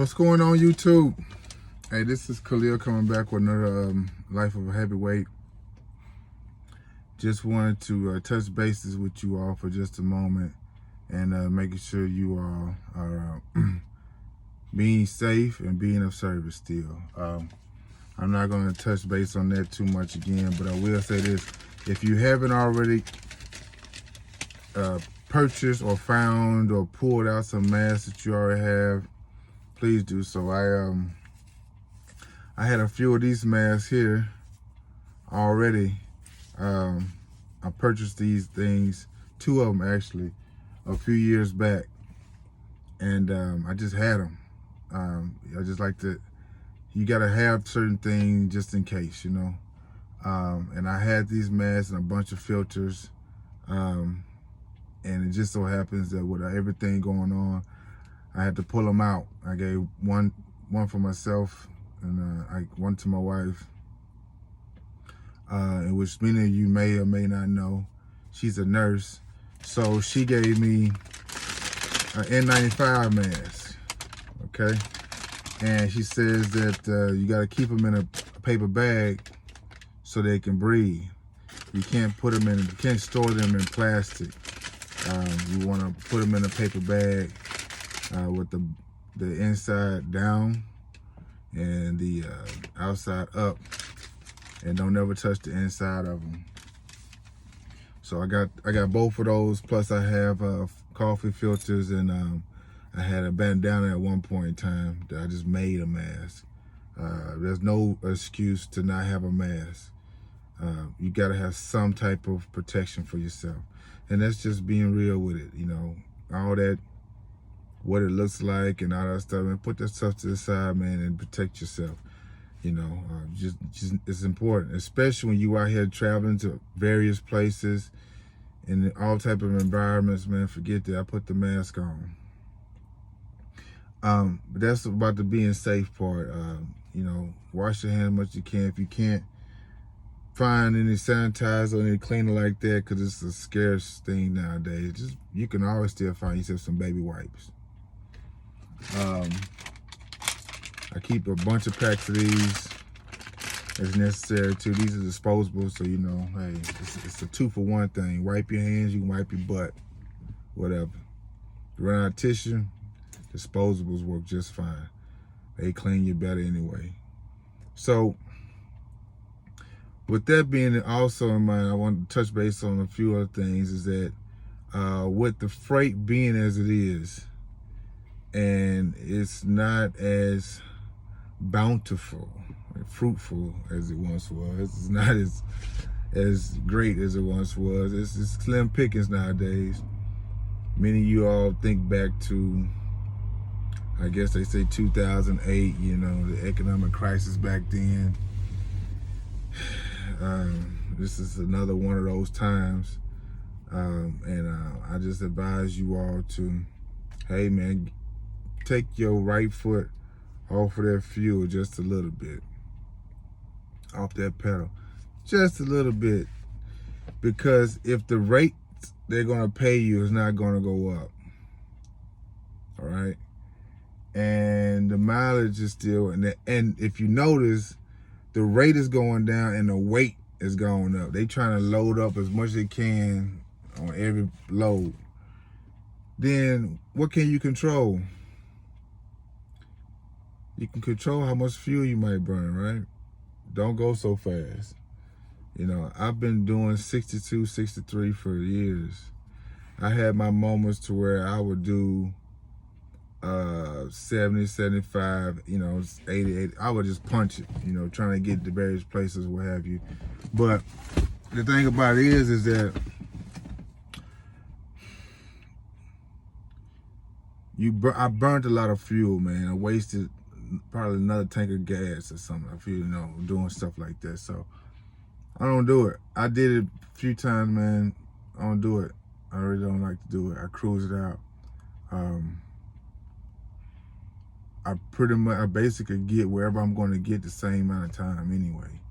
What's going on, YouTube? Hey, this is Khalil coming back with another Life of a Heavyweight. Just wanted to touch bases with you all for just a moment and making sure you all are being safe and being of service still. I'm not going to touch base on that too much again, but I will say this. If you haven't already purchased or found or pulled out some masks that you already have, please do so. I had a few of these masks here already. I purchased these things, 2 of them actually, a few years back, and I just had them. I just like to, you gotta have certain things just in case, you know. And I had these masks and a bunch of filters, and it just so happens that with everything going on, I had to pull them out. I gave one for myself and one to my wife, in which many of you may or may not know. She's a nurse, so she gave me an N95 mask, okay? And she says that you gotta keep them in a paper bag so they can breathe. You can't put them in, you can't store them in plastic. You wanna put them in a paper bag with the inside down and the outside up, and don't ever touch the inside of them. So I got both of those, plus I have coffee filters, and I had a bandana at one point in time that I just made a mask. There's no excuse to not have a mask. You gotta have some type of protection for yourself, and that's just being real with it, you know. All that, what it looks like and all that stuff, and put that stuff to the side, man, and protect yourself. You know, just it's important, especially when you out here traveling to various places in all type of environments, man. Forget that. I put the mask on. But that's about the being safe part. You know, wash your hands as much as you can. If you can't find any sanitizer or any cleaner like that, because it's a scarce thing nowadays, you can always still find yourself some baby wipes. I keep a bunch of packs of these as necessary too. These are disposable, so you know, hey, it's a 2-for-1 thing. Wipe your hands, you can wipe your butt, whatever. You run out of tissue, disposables work just fine. They clean you better anyway. So, with that being also in mind, I want to touch base on a few other things. Is that with the freight being as it is, and it's not as bountiful and fruitful as it once was. It's not as great as it once was. It's slim pickings nowadays. Many of you all think back to, I guess they say 2008, you know, the economic crisis back then. This is another one of those times. I just advise you all to, hey man, take your right foot off of that fuel just a little bit, off that pedal, just a little bit, because if the rate they're gonna pay you is not gonna go up, all right, and the mileage is still, and if you notice, the rate is going down and the weight is going up. They trying to load up as much as they can on every load. Then what can you control? You can control how much fuel you might burn, right? Don't go so fast. You know, I've been doing 62, 63 for years. I had my moments to where I would do 70, 75, you know, 80. I would just punch it, you know, trying to get to various places, what have you. But the thing about it is that I burned a lot of fuel, man. I wasted probably another tank of gas or something, I feel, you know, doing stuff like that. So I don't do it. I did it a few times, man. I don't do it. I really don't like to do it. I cruise it out. I basically get wherever I'm going to get the same amount of time anyway.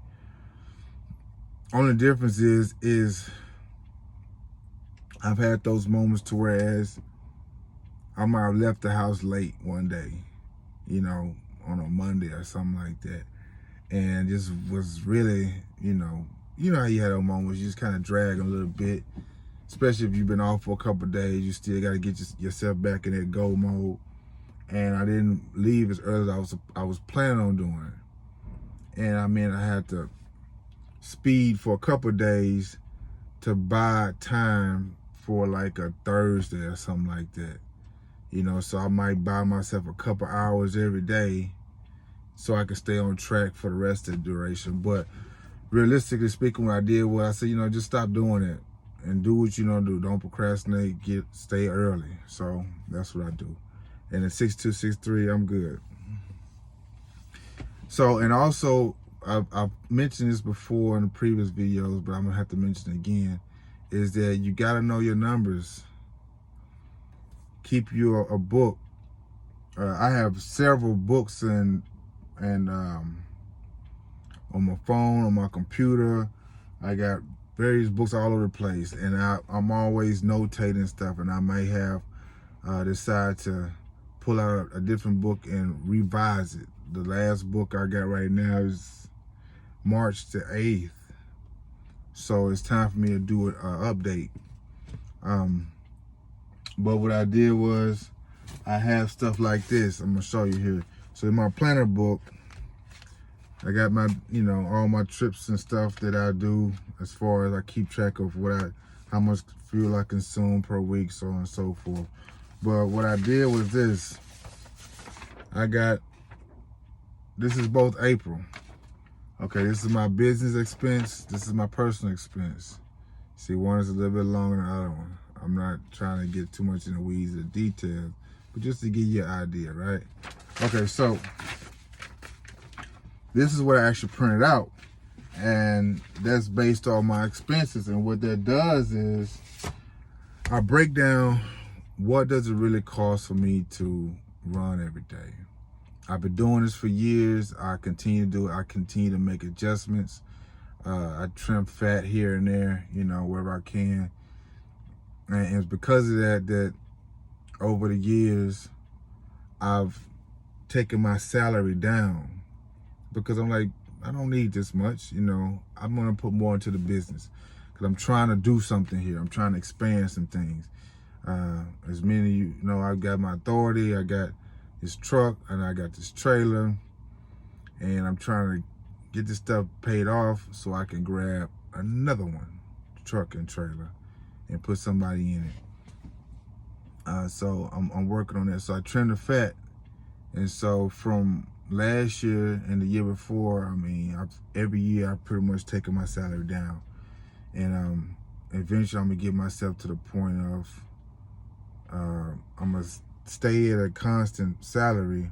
Only difference is I've had those moments to whereas I might have left the house late one day, you know, on a Monday or something like that. And just was really, you know how you had a moment you just kind of drag a little bit, especially if you've been off for a couple of days. You still got to get yourself back in that go mode. And I didn't leave as early as I was planning on doing it. And I mean, I had to speed for a couple of days to buy time for like a Thursday or something like that. You know, so I might buy myself a couple hours every day so I can stay on track for the rest of the duration. But realistically speaking, what I did was I said, you know, just stop doing it and do what you know do. Don't procrastinate, stay early. So that's what I do. And at 6263, I'm good. So, and also, I've mentioned this before in the previous videos, but I'm gonna have to mention it again, is that you gotta know your numbers. Keep you a book. I have several books and on my phone, on my computer. I got various books all over the place, and I'm always notating stuff, and I may have decide to pull out a different book and revise it. The last book I got right now is March the 8th. So it's time for me to do an update. But what I did was I have stuff like this. I'm gonna show you here. So in my planner book, I got my, you know, all my trips and stuff that I do as far as I keep track of how much fuel I consume per week, so on and so forth. But what I did was this. This is both April. Okay, this is my business expense. This is my personal expense. See, one is a little bit longer than the other one. I'm not trying to get too much in the weeds of the details, but just to give you an idea, right? Okay, so this is what I actually printed out, and that's based on my expenses. And what that does is I break down what does it really cost for me to run every day. I've been doing this for years. I continue to do it. I continue to make adjustments. I trim fat here and there, you know, wherever I can. And it's because of that over the years, I've taken my salary down, because I'm like, I don't need this much, you know. I'm gonna put more into the business because I'm trying to do something here. I'm trying to expand some things. As many of you know, I've got my authority, I got this truck, and I got this trailer, and I'm trying to get this stuff paid off so I can grab another one, truck and trailer, and put somebody in it. So I'm working on that. So I trimmed the fat, and so from last year and the year before, I mean, every year I've pretty much taken my salary down, and eventually I'm gonna get myself to the point of I'm gonna stay at a constant salary,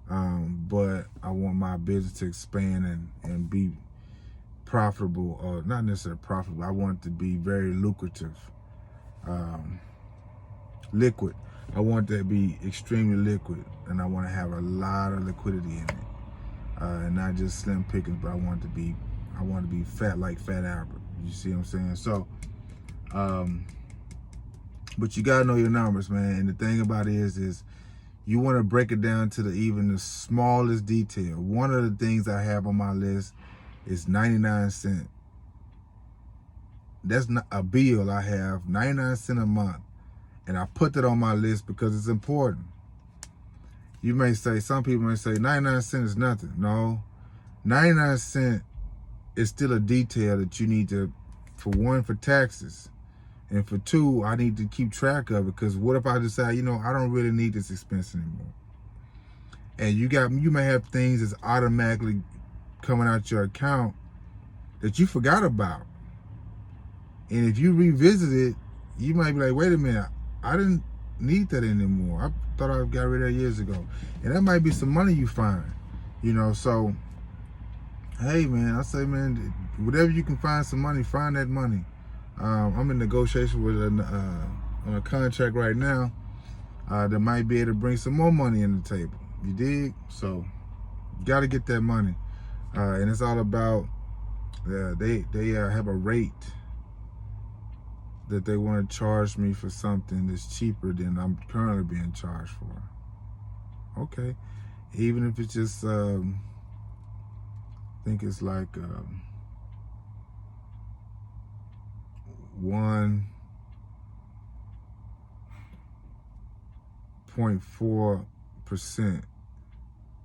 but I want my business to expand and be profitable, or not necessarily profitable. I want it to be very lucrative, liquid. I want that to be extremely liquid, and I want to have a lot of liquidity in it, and not just slim pickings. But I want to be fat like Fat Albert. You see what I'm saying? So, but you gotta know your numbers, man. And the thing about it is you want to break it down to even the smallest detail. One of the things I have on my list is 99 cents. That's not a bill I have, 99 cents a month. And I put that on my list because it's important. You may say, some people may say 99 cents is nothing. No, 99 cents is still a detail that you need to, for one, for taxes. And for two, I need to keep track of it, because what if I decide, you know, I don't really need this expense anymore. And you may have things that's automatically coming out your account that you forgot about. And if you revisit it, you might be like, wait a minute, I didn't need that anymore. I thought I got rid of it years ago. And that might be some money you find, you know. So, hey, man, I say, man, whatever you can find some money, find that money. I'm in negotiation with on a contract right now that might be able to bring some more money on the table. You dig? So, you got to get that money. And it's all about, they have a rate that they want to charge me for something that's cheaper than I'm currently being charged for. Okay. Even if it's just, I think it's like 1.4%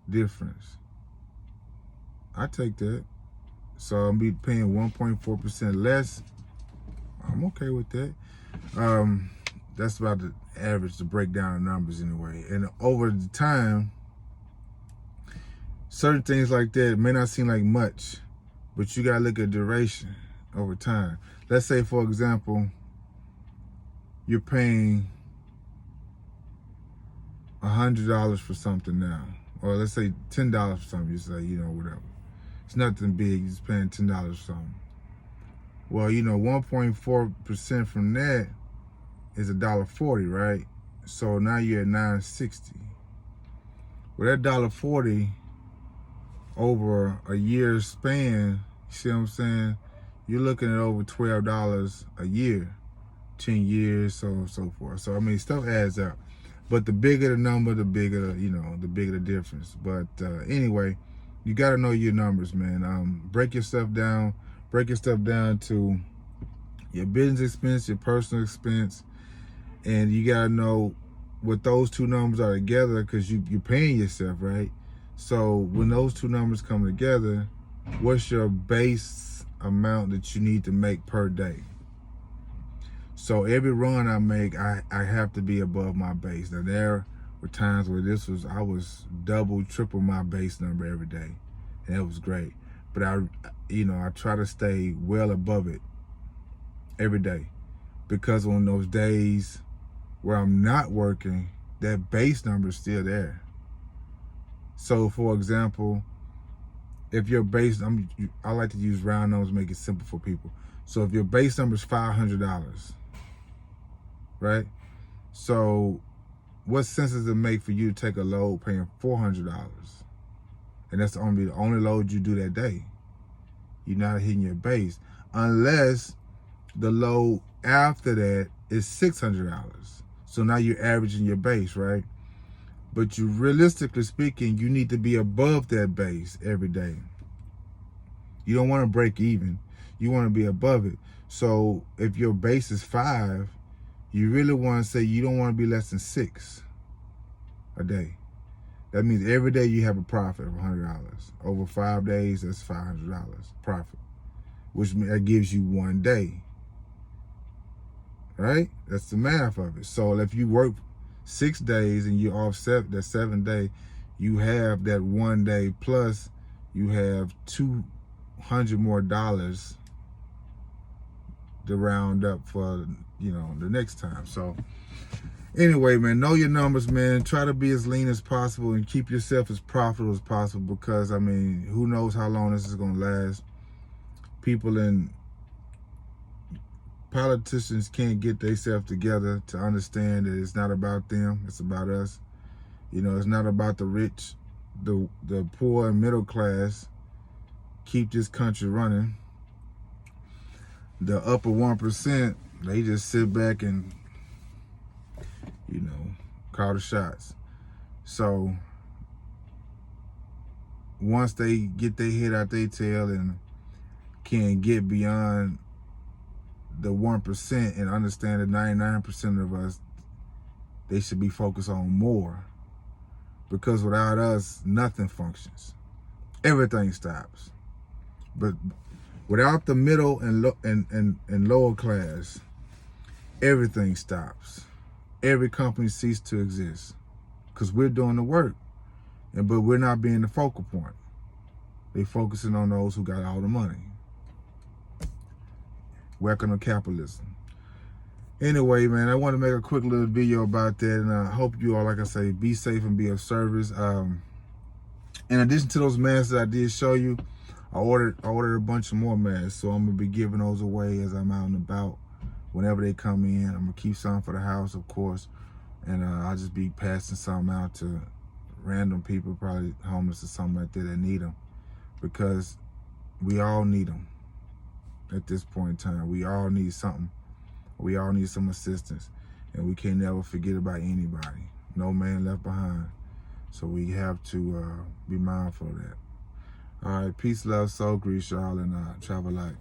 difference. I take that. So I'll be paying 1.4% less. I'm okay with that. That's about the average to break down the numbers anyway. And over the time, certain things like that may not seem like much, but you gotta look at duration over time. Let's say, for example, you're paying $100 for something now, or let's say $10 for something. You say, whatever. It's nothing big. You're just paying $10 for something. Well, 1.4% from that is $1.40, right? So now you're at $9.60. Well, that $1.40 over a year's span, you see what I'm saying? You're looking at over $12 a year, 10 years, so on and so forth. So I mean, stuff adds up. But the bigger the number, the bigger, the bigger the difference. But anyway, you got to know your numbers, man. Break your stuff down. Break your stuff down to your business expense, your personal expense, and you got to know what those two numbers are together, because you're paying yourself, right? So when those two numbers come together, what's your base amount that you need to make per day? So every run I make, I have to be above my base. Now there were times where I was double, triple my base number every day, and it was great. But I try to stay well above it every day, because on those days where I'm not working, that base number is still there. So for example, if your base, I like to use round numbers, make it simple for people. So if your base number is $500, right? So what sense does it make for you to take a load paying $400? And that's the only load you do that day. You're not hitting your base, unless the load after that is $600. So now you're averaging your base, right? But realistically speaking, you need to be above that base every day. You don't want to break even. You want to be above it. So if your base is 5, you really want to say you don't want to be less than 6 a day. That means every day you have a profit of $100. Over 5 days, that's $500 profit, which that gives you 1 day, right? That's the math of it. So if you work 6 days and you offset that 7th day, you have that 1 day plus you have $200 more to round up for the next time. So anyway, man, know your numbers, man. Try to be as lean as possible and keep yourself as profitable as possible, because I mean, who knows how long this is gonna last. People and politicians can't get themselves together to understand that it's not about them, it's about us. It's not about the rich, the poor and middle class keep this country running. The upper 1%, they just sit back and call the shots. So once they get their head out their tail and can get beyond the 1% and understand that 99% of us, they should be focused on more, because without us, nothing functions. Everything stops. But without the middle and lower class, everything stops. Every company ceases to exist, because we're doing the work, but we're not being the focal point. They focusing on those who got all the money. Welcome to capitalism. Anyway, man, I want to make a quick little video about that, and I hope you all, like I say, be safe and be of service. In addition to those masks that I did show you, I ordered a bunch of more masks, so I'm gonna be giving those away as I'm out and about. Whenever they come in, I'm gonna keep some for the house, of course, and I'll just be passing some out to random people, probably homeless or something like that need them, because we all need them at this point in time. We all need something. We all need some assistance, and we can't never forget about anybody. No man left behind. So we have to be mindful of that. All right, peace, love, soul grease, y'all, and travel light.